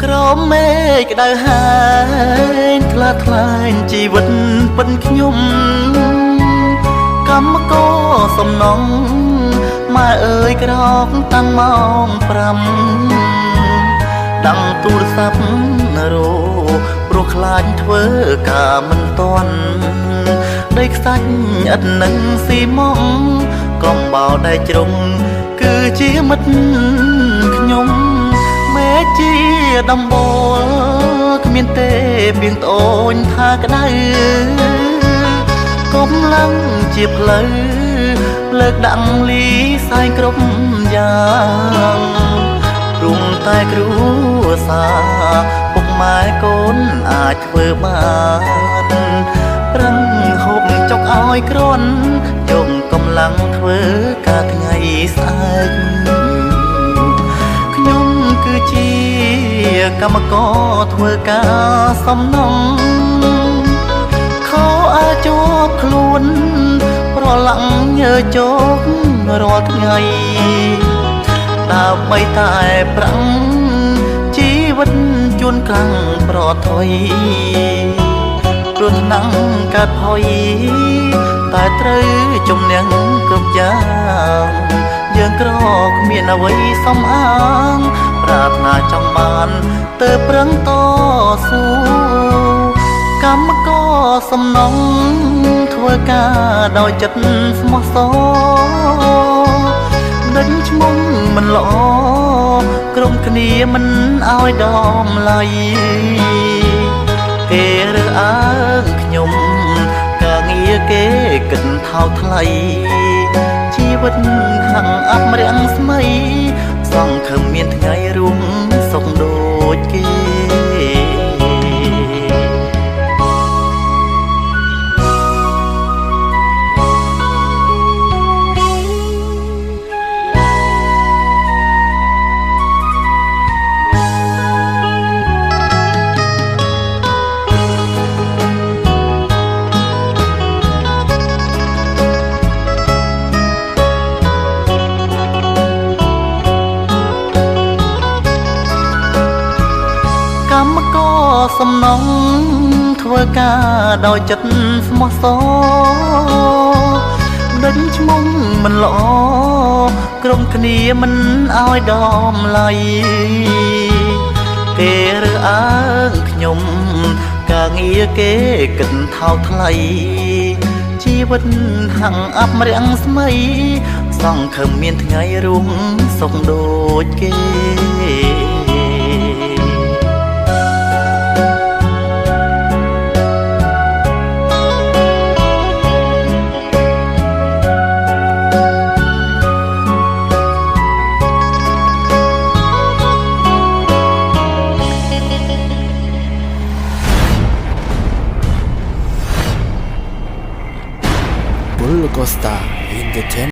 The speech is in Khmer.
ក្រមមេឃក្តៅហើយថ្លាថ្លែងជីវិតពិនខ្ញុំកម្មករសំណងម៉ែអើយក្រោកតាំងម៉ោង5ដឹងទូរស័ព្ទរោព្រោះខ្លាចធ្វើការមិនទាន់ដីខ្សាច់ឥតនឹងស៊ីម៉ងកំបោដៃជ្រុងគឺជាមិត្តខ្ញុំមេជាដំបូលគ្មានទេពីងត្អូនថាក្តៅកុំឡើងជាផ្លូវលើកដាក់លីសែងគ្រប់យ៉ាងរុំតែគ្រួសារពុកម៉ែកូនអាចធ្វើបានប្រឹងហូបចុកឲ្យគ្រាន់យំកម្លាំងធ្វើការថ្ងៃស្អែកខ្ញុំគឺជាកម្មករធ្វើការសំណងខោអាជាប់ខ្លួនប្រឡាំងញើជោគរាល់ថ្ងៃដើម្បីតែប្រាំងជីវិតជួនកាំងប្រថុយព្រោះថ្នាំងកើតផុយតែត្រូវជំនះគ្រប់យ៉ាងយើងក្រគ្មានអ្វីសំអាងប្រាថ្នាចង់បានទៅប្រឹងតស៊ូកម្មករសំណងធ្វើការដោយចិត្តស្មោះសរដេញឈ្មោះមិនល្អក្រុមគ្នាមិនឲ្យដំឡៃគេរើសអើងខ្ញុំការងារគេគិតថោកថ្លៃជីវិតខាងអប់រាំងស្មៃសង្ឃឹមមានថ្ងៃរួមសុខដូចគេកម្មករសំណងធ្វើការដោយចិត្តស្មោះសរដេញឈ្មោះមិនល្អក្រុមគ្នាមិនឲ្យដំឡៃគេរើសអើងខ្ញុំការងារគេគិតថោកថ្លៃជីវិតខាងអប់រាំងស្មៃសង្ឃឹមមានថ្ងៃរួមសុខដូចគេ